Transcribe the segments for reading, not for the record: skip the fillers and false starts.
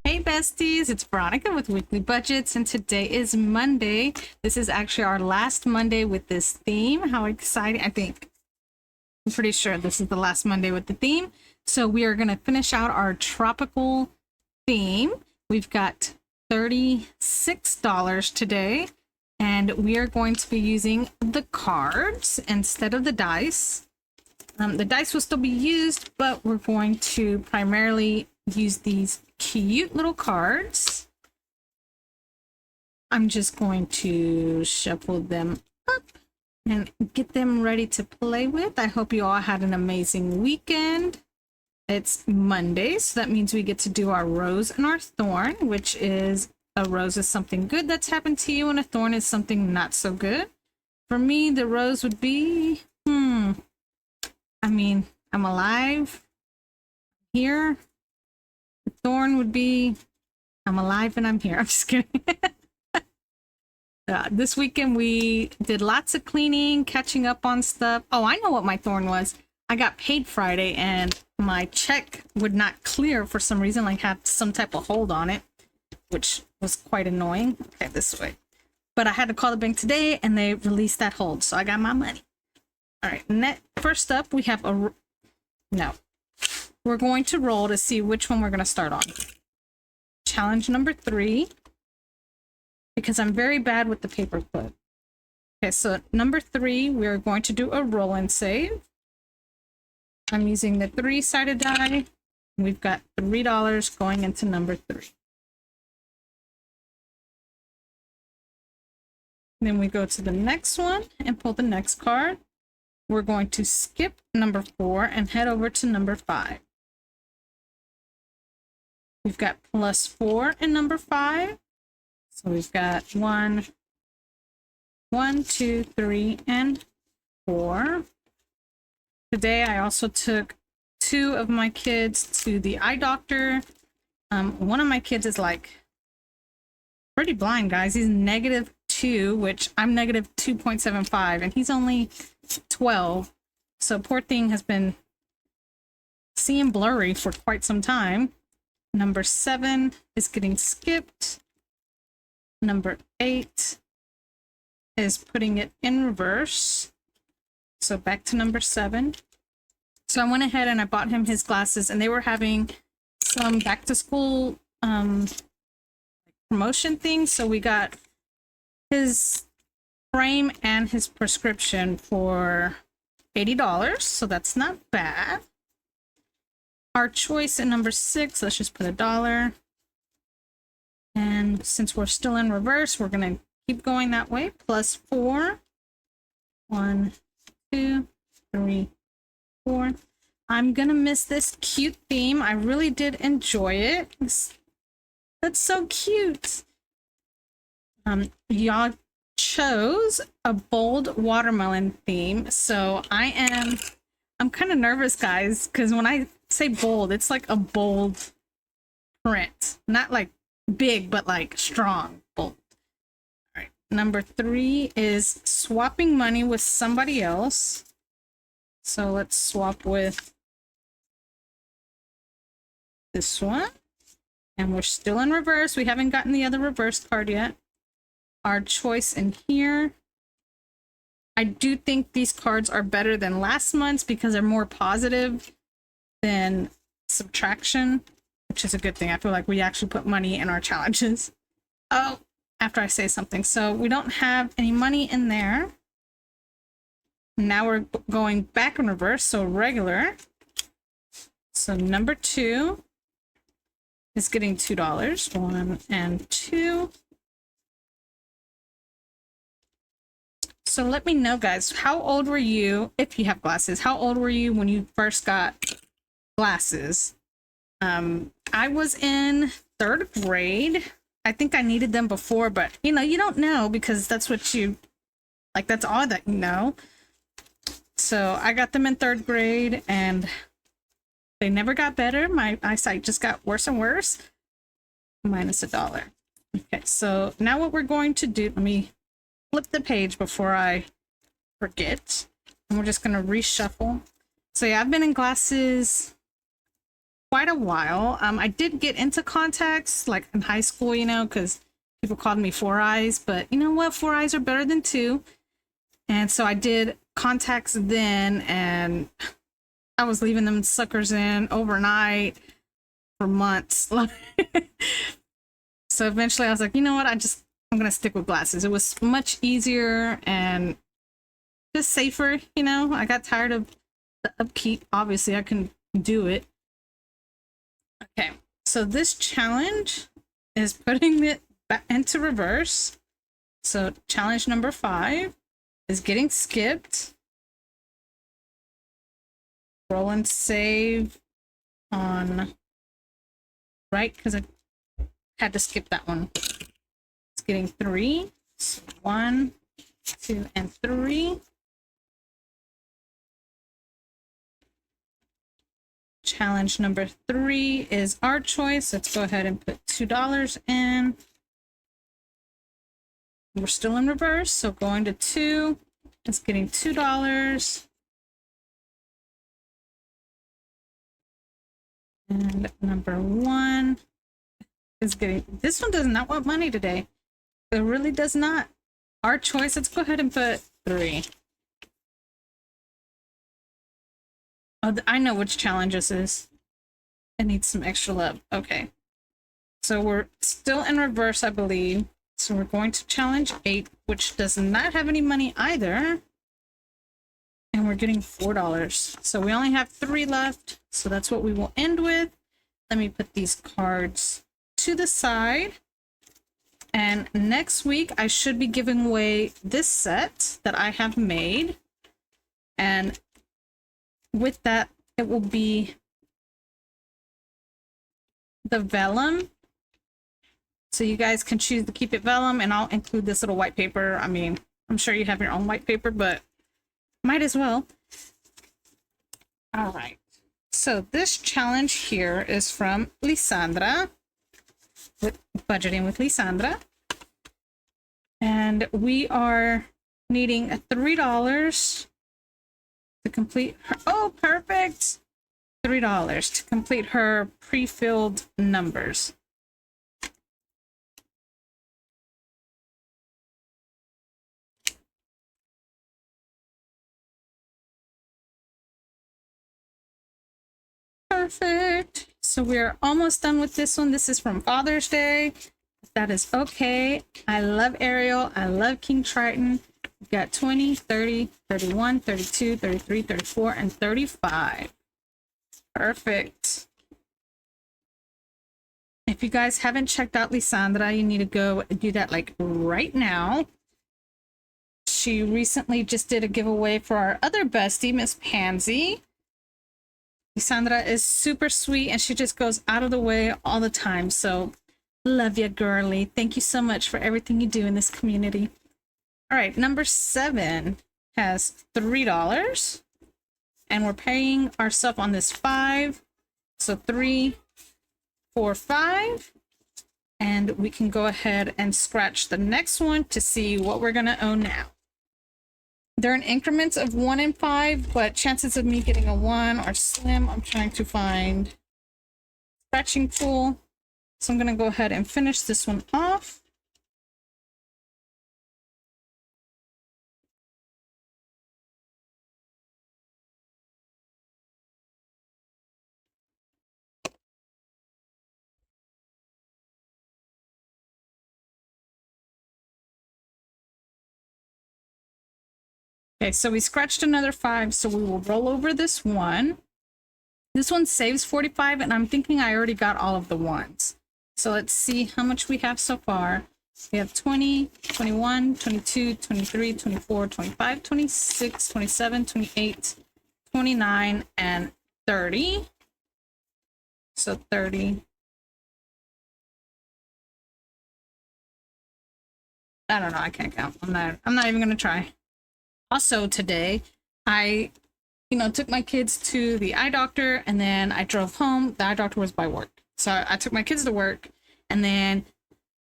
Hey besties, it's Veronica with Weekly Budgets, and today is Monday. This is actually our last Monday with this theme. How exciting! I'm pretty sure this is the last Monday with the theme. So we are going to finish out our tropical theme. We've got $36 today, and we are going to be using the cards instead of the dice. The dice will still be used, but we're going to primarily use these cute little cards. I'm just going to shuffle them up and get them ready to play with. I hope you all had an amazing weekend. It's Monday, so that means we get to do our rose and our thorn, which is a rose is something good that's happened to you and a thorn is something not so good. For me, the rose would be, I'm alive here. The thorn would be, I'm alive and I'm here. I'm just kidding. This weekend we did lots of cleaning, catching up on stuff. Oh, I know what my thorn was. I got paid Friday and my check would not clear for some reason, like had some type of hold on it, which was quite annoying. Okay, this way. But I had to call the bank today and they released that hold, so I got my money. All right, first up we have we're going to roll to see which one we're going to start on. Challenge number 3, because I'm very bad with the paper clip. Okay, so number 3, we're going to do a roll and save. I'm using the 3-sided die. We've got $3 going into number 3. Then we go to the next one and pull the next card. We're going to skip number 4 and head over to number 5. We've got +4 in number 5. So we've got 1, 2, 3, and 4. Today I also took 2 of my kids to the eye doctor. One of my kids is like pretty blind, guys. He's -2, which I'm -2.75, and he's only 12. So poor thing has been seeing blurry for quite some time. Number 7 is getting skipped. Number 8 is putting it in reverse. So back to number 7. So I went ahead and I bought him his glasses, and they were having some back to school promotion things. So we got his frame and his prescription for $80. So that's not bad. Our choice in number 6, let's just put $1. And since we're still in reverse, we're going to keep going that way. +4. 1, 2, 3, 4. I'm going to miss this cute theme. I really did enjoy it. That's so cute. Y'all chose a bold watermelon theme. So I'm kind of nervous, guys, because when I say bold, it's like a bold print, not like big, but like strong, bold. All right, number 3 is swapping money with somebody else. So let's swap with this one, and we're still in reverse. We haven't gotten the other reverse card yet. Our choice in here, I do think these cards are better than last month's because they're more positive than subtraction, which is a good thing. I feel like we actually put money in our challenges. Oh, after I say something. So we don't have any money in there. Now we're going back in reverse, so regular. So number 2 is getting $2. 1 and 2. So let me know, guys, how old were you, if you have glasses, how old were you when you first got glasses? I was in 3rd grade. I think I needed them before, but you don't know because that's what that's all that you know. So I got them in 3rd grade and they never got better. My eyesight just got worse and worse. -$1. Okay, so now what we're going to do, let me flip the page before I forget. And we're just going to reshuffle. So yeah, I've been in glasses quite a while. I did get into contacts like in high school, you know, because people called me four eyes, but you know what? Four eyes are better than two. And so I did contacts then, and I was leaving them suckers in overnight for months. So eventually I was like, you know what? I'm going to stick with glasses. It was much easier and just safer, you know? I got tired of the upkeep. Obviously, I can do it. Okay, so this challenge is putting it back into reverse. So challenge number 5 is getting skipped. Roll and save on right, because I had to skip that one. It's getting 3. So 1, 2, and 3. Challenge number 3 is our choice. Let's go ahead and put $2 in. We're still in reverse, so going to 2, it's getting $2. And number 1 is getting, this one does not want money today. It really does not. Our choice, let's go ahead and put 3. Oh, I know which challenge this is. It needs some extra love. Okay. So we're still in reverse, I believe. So we're going to challenge 8, which does not have any money either. And we're getting $4. So we only have 3 left. So that's what we will end with. Let me put these cards to the side. And next week, I should be giving away this set that I have made. And with that, it will be the vellum. So you guys can choose to keep it vellum, and I'll include this little white paper. I mean, I'm sure you have your own white paper, but might as well. All right. So this challenge here is from Lisandra, with budgeting with Lisandra. And we are needing $3 to complete her, oh, perfect. $3 to complete her pre-filled numbers. Perfect. So we're almost done with this one. This is from Father's Day. That is okay. I love Ariel. I love King Triton. We've got 20, 30, 31, 32, 33, 34, and 35. Perfect. If you guys haven't checked out Lisandra, you need to go do that like right now. She recently just did a giveaway for our other bestie, Miss Pansy. Lisandra is super sweet and she just goes out of the way all the time. So love you, girly. Thank you so much for everything you do in this community. All right, number 7 has $3. And we're paying ourselves on this 5. So 3, 4, 5. And we can go ahead and scratch the next one to see what we're going to own now. They're in increments of 1 and 5, but chances of me getting a 1 are slim. I'm trying to find scratching tool. So I'm going to go ahead and finish this one off. Okay, so we scratched another 5, so we will roll over this one. This one saves 45, and I'm thinking I already got all of the ones. So let's see how much we have so far. We have 20, 21, 22, 23, 24, 25, 26, 27, 28, 29, and 30. So 30. I don't know, I can't count. I'm not even gonna try. Also today, I took my kids to the eye doctor, and then I drove home. The eye doctor was by work. So I took my kids to work and then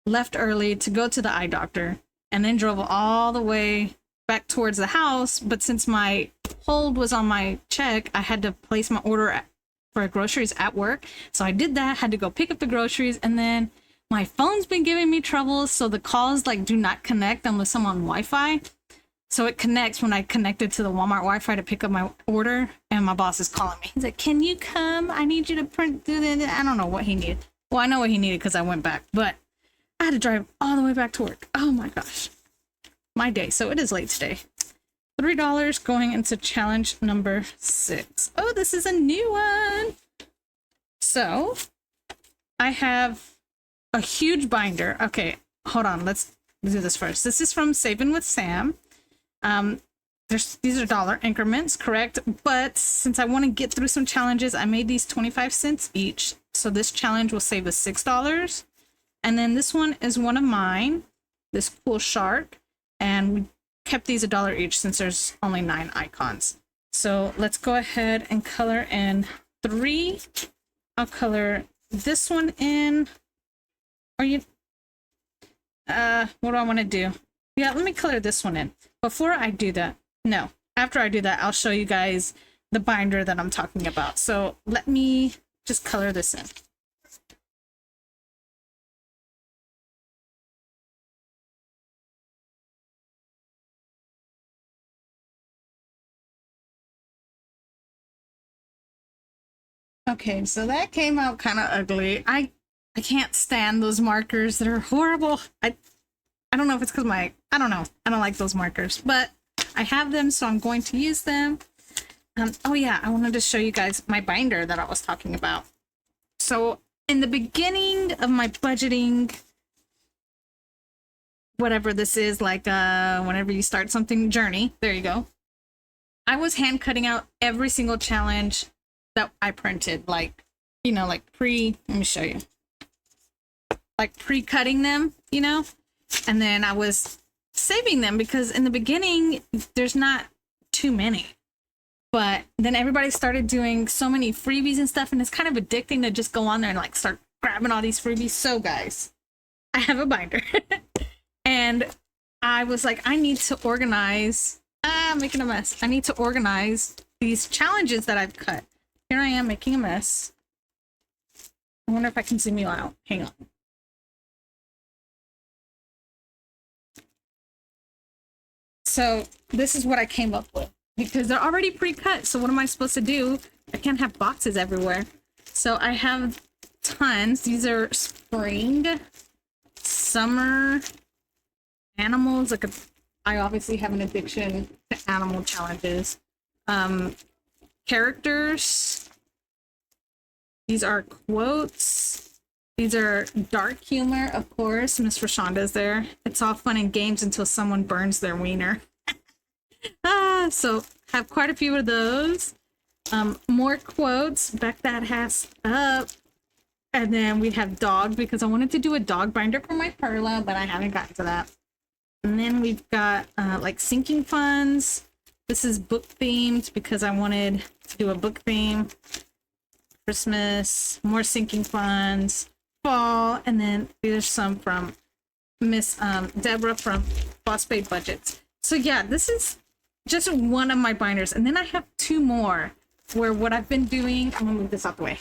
left early to go to the eye doctor, and then drove all the way back towards the house. But since my hold was on my check, I had to place my order for groceries at work. So I did that, had to go pick up the groceries, and then my phone's been giving me trouble, so the calls like do not connect unless I'm on Wi-Fi. So it connects when I connected to the Walmart Wi-Fi to pick up my order, and my boss is calling me. He's like, "Can you come? I need you to print through the..." I don't know what he needed. Well, I know what he needed because I went back, but I had to drive all the way back to work. Oh my gosh. My day. So it is late today. $3 going into challenge number 6. Oh, this is a new one. So I have a huge binder. Okay, hold on. Let's do this first. This is from Saving with Sam. These are dollar increments, correct? But since I want to get through some challenges, I made these 25 cents each. So this challenge will save us $6. And then this one is one of mine, this cool shark. And we kept these $1 each since there's only 9 icons. So let's go ahead and color in 3. I'll color this one in. Or what do I want to do? Yeah, let me color this one in. Before I do that, no, after I do that, I'll show you guys the binder that I'm talking about. So let me just color this in. Okay, so that came out kind of ugly. I can't stand those markers. They're horrible. I don't know if it's because I don't know. I don't like those markers, but I have them, so I'm going to use them. Oh yeah, I wanted to show you guys my binder that I was talking about. So in the beginning of my budgeting, whatever this is, like whenever you start something journey, there you go. I was hand cutting out every single challenge that I printed, like, you know, like let me show you. Like pre-cutting them, you know? And then I was saving them because in the beginning, there's not too many. But then everybody started doing so many freebies and stuff, and it's kind of addicting to just go on there and like start grabbing all these freebies. So guys, I have a binder. And I was like, I need to organize. I'm making a mess. I need to organize these challenges that I've cut. Here I am making a mess. I wonder if I can zoom you out. Hang on. So this is what I came up with because they're already pre-cut. So what am I supposed to do? I can't have boxes everywhere. So I have tons. These are spring, summer, animals. Like I obviously have an addiction to animal challenges. Characters. These are quotes. These are dark humor, of course. Miss Rashonda's there. It's all fun and games until someone burns their wiener. So have quite a few of those. More quotes. Back that ass up. And then we have dog because I wanted to do a dog binder for my Perla, but I haven't gotten to that. And then we've got like sinking funds. This is book themed because I wanted to do a book theme. Christmas, more sinking funds, fall, and then there's some from Miss Deborah from Boss Babe Budgets. So yeah, this is just one of my binders. And then I have 2 more where what I've been doing, I'm gonna move this out the way.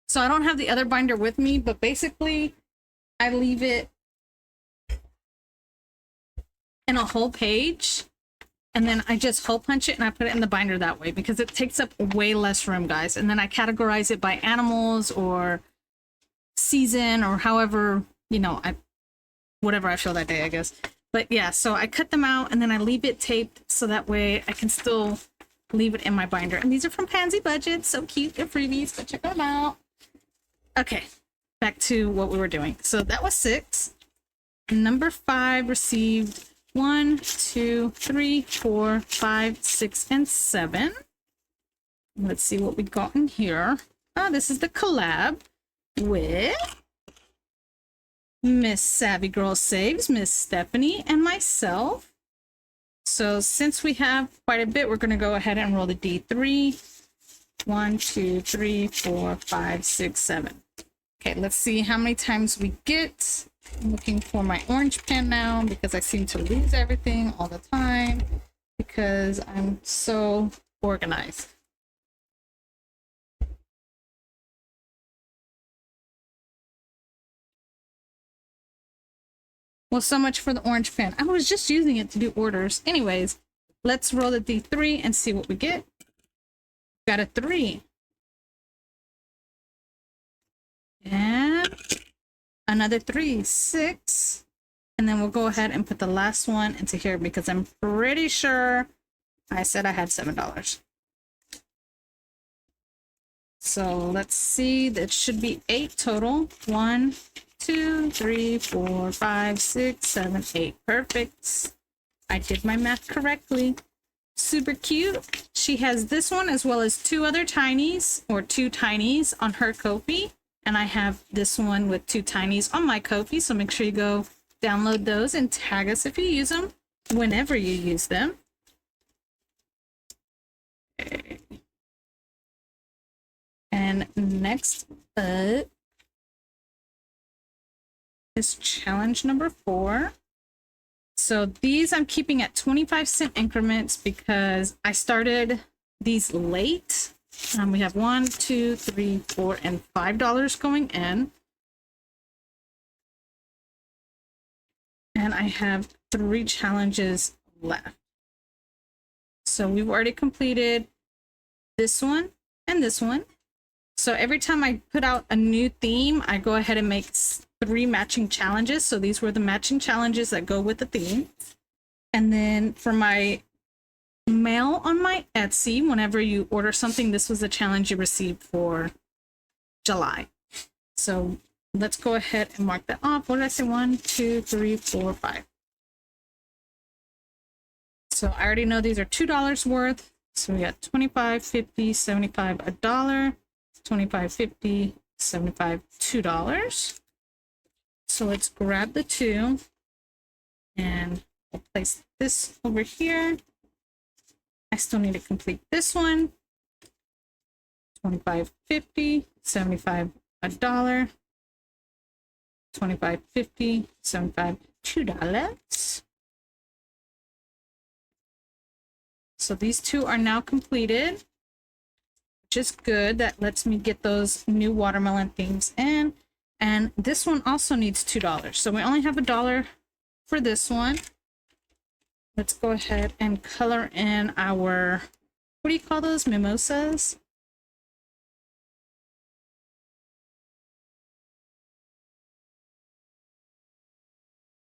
So I don't have the other binder with me, but basically I leave it in a whole page. And then I just hole punch it and I put it in the binder that way because it takes up way less room, guys. And then I categorize it by animals or season or however, you know, whatever I feel that day, I guess. But yeah, so I cut them out and then I leave it taped so that way I can still leave it in my binder. And these are from Pansy Budget. So cute. They're freebies, but check them out. Okay, back to what we were doing. So that was 6. Number 5 received 1, 2, 3, 4, 5, 6, and 7. Let's see what we got in here. Oh, this is the collab with Miss Savvy Girl Saves, Miss Stephanie, and myself. So since we have quite a bit, we're going to go ahead and roll the D3. 1, 2, 3, 4, 5, 6, 7. Okay, let's see how many times we get. I'm looking for my orange pen now because I seem to lose everything all the time because I'm so organized. Well, so much for the orange pen. I was just using it to do orders. Anyways, let's roll the D3 and see what we get. Got a 3. And another 3, 6. And then we'll go ahead and put the last one into here because I'm pretty sure I said I had $7. So let's see, that should be 8 total. 1, 2, 3, 4, 5, 6, 7, 8. Perfect. I did my math correctly. Super cute. She has this one as well as 2 other tinies, or 2 tinies on her Kofi. And I have this one with 2 tinies on my Kofi. So make sure you go download those and tag us if you use them, whenever you use them. Okay. And next up is challenge number 4. So these I'm keeping at 25-cent increments because I started these late. We have 1, 2, 3, 4, and $5 going in. And I have 3 challenges left. So we've already completed this one and this one. So every time I put out a new theme, I go ahead and make 3 matching challenges. So these were the matching challenges that go with the theme. And then for my mail on my Etsy, whenever you order something, this was the challenge you received for July. So let's go ahead and mark that off. What did I say? 1, 2, 3, 4, 5. So I already know these are $2 worth. So we got 25, 50, 75, $1. 25, 50, 75, $2. So let's grab the 2 and we'll place this over here. I still need to complete this one. 25, 50, 75, $1. 25, 50, 75, $2. So these 2 are now completed, which is good. That lets me get those new watermelon themes in. And this one also needs $2. So we only have $1 for this one. Let's go ahead and color in our, what do you call those? Mimosas?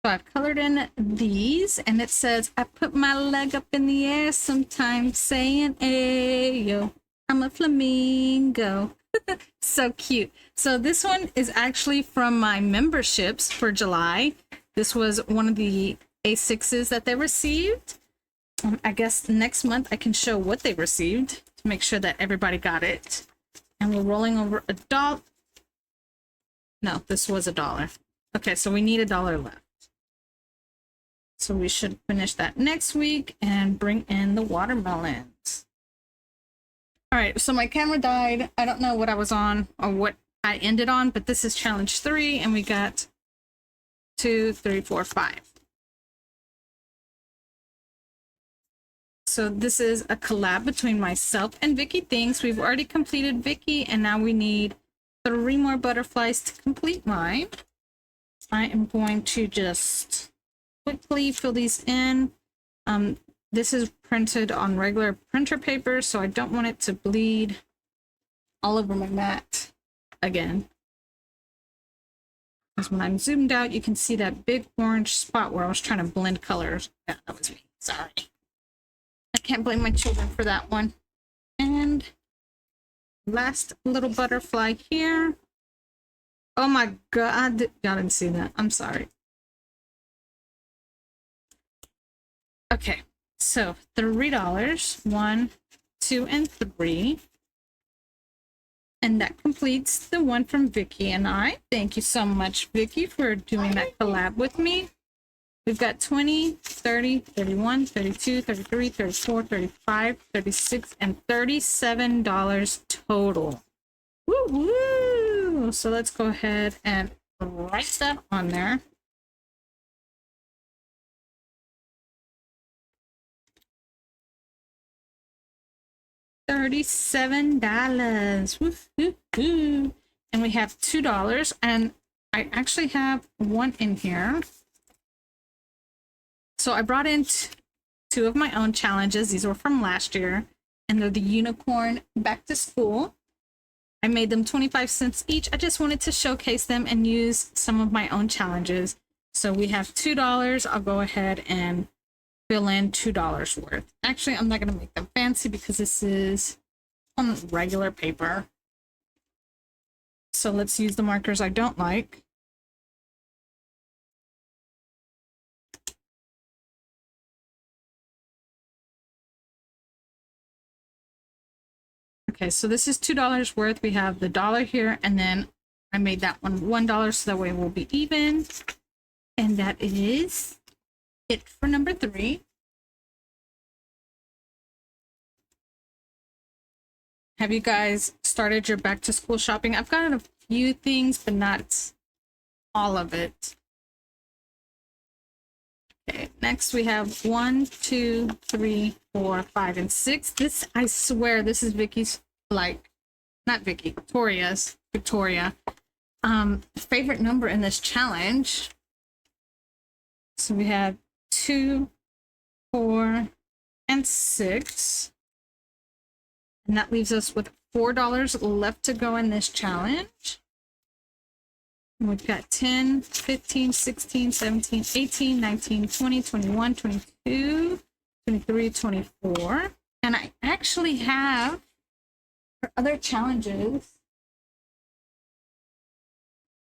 So I've colored in these, and it says, I put my leg up in the air sometimes saying, ayo, I'm a flamingo. So cute. So this one is actually from my memberships for July. This was one of the A6s that they received. I guess next month I can show what they received to make sure that everybody got it. And we're rolling over $1. No, this was $1. Okay, so we need $1 left. So we should finish that next week and bring in the watermelons. All right, so my camera died. I don't know what I was on or what I ended on, but this is challenge 3, and we got 2, 3, 4, 5. So this is a collab between myself and Vicky Thinks. We've already completed Vicky, and now we need 3 more butterflies to complete mine. I am going to just quickly fill these in. This is printed on regular printer paper, so I don't want it to bleed all over my mat again. Because when I'm zoomed out, you can see that big orange spot where I was trying to blend colors. Yeah, that was me. Sorry. I can't blame my children for that one. And last little butterfly here. Oh my God. Y'all didn't see that. I'm sorry. Okay. So $3, 1, 2, and 3. And that completes the one from Vicky and I. Thank you so much, Vicky, for doing that collab with me. We've got 20, 30, 31, 32, 33, 34, 35, 36, and $37 total. Woo woo! So let's go ahead and write that on there. $37. Woo-hoo-hoo. And we have $2. And I actually have one in here. So I brought in two of my own challenges. These were from last year. And they're the unicorn back to school. I made them 25 cents each. I just wanted to showcase them and use some of my own challenges. So we have $2. I'll go ahead and fill in $2 worth. Actually, I'm not going to make them fancy because this is on regular paper. So let's use the markers I don't like. Okay, so this is $2 worth. We have the dollar here, and then I made that one $1 so that way we'll be even. And that is it for number 3. Have you guys started your back to school shopping? I've gotten a few things, but not all of it. Okay, next we have 1, 2, 3, 4, 5, and 6. This, I swear, this is Vicky's, like, not Vicky, Victoria, favorite number in this challenge. So we have 2, 4, and 6. And that leaves us with $4 left to go in this challenge. And we've got 10, 15, 16, 17, 18, 19, 20, 21, 22, 23, 24. And I actually have her other challenges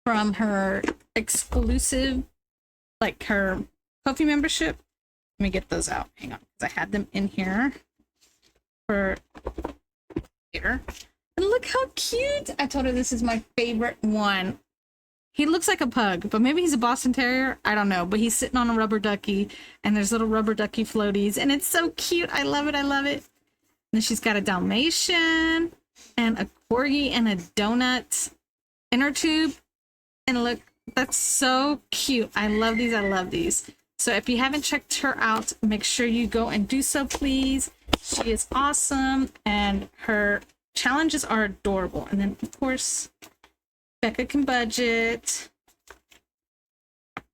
from her exclusive, like her Kofi membership. Let me get those out. Hang on, because I had them in here for here. And look how cute! I told her this is my favorite one. He looks like a pug, but maybe he's a Boston Terrier. I don't know, but he's sitting on a rubber ducky, and there's little rubber ducky floaties, and it's so cute. I love it. I love it. And then she's got a Dalmatian and a Corgi and a donut inner tube. And look, that's so cute. I love these. I love these. So if you haven't checked her out, make sure you go and do so, please. She is awesome, and her challenges are adorable. And then, of course, Becca Can Budget.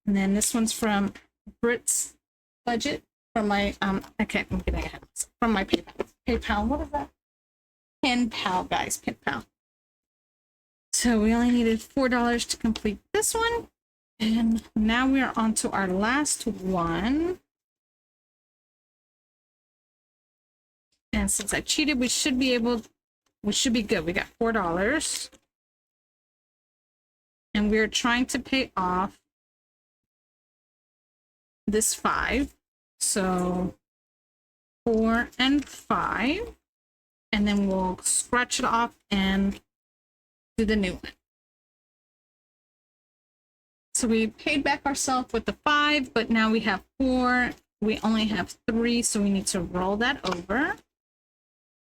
And then this one's from Brit's Budget, from my, I'm getting ahead. From my PayPal. What is that? Pen Pal, guys. Pen Pal. So we only needed $4 to complete this one. And now we are on to our last one. And since I cheated, we should be good. We got $4. And we're trying to pay off this 5. So 4 and 5. And then we'll scratch it off and do the new one. So we paid back ourselves with the 5, but now we have 4. We only have 3, so we need to roll that over.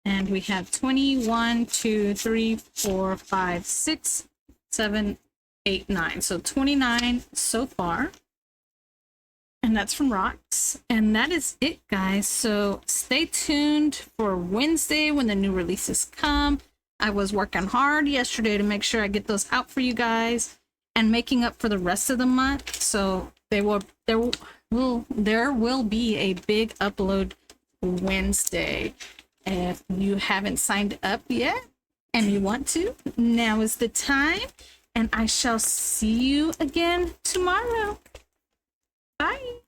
And we have 21, 2, 3, 4, 5, 6, 7, 8, 9. So 29 so far. And that's from Rocks. And that is it, guys. So stay tuned for Wednesday when the new releases come. I was working hard yesterday to make sure I get those out for you guys and making up for the rest of the month. So there will be a big upload Wednesday. If you haven't signed up yet and you want to, now is the time. And I shall see you again tomorrow. Bye.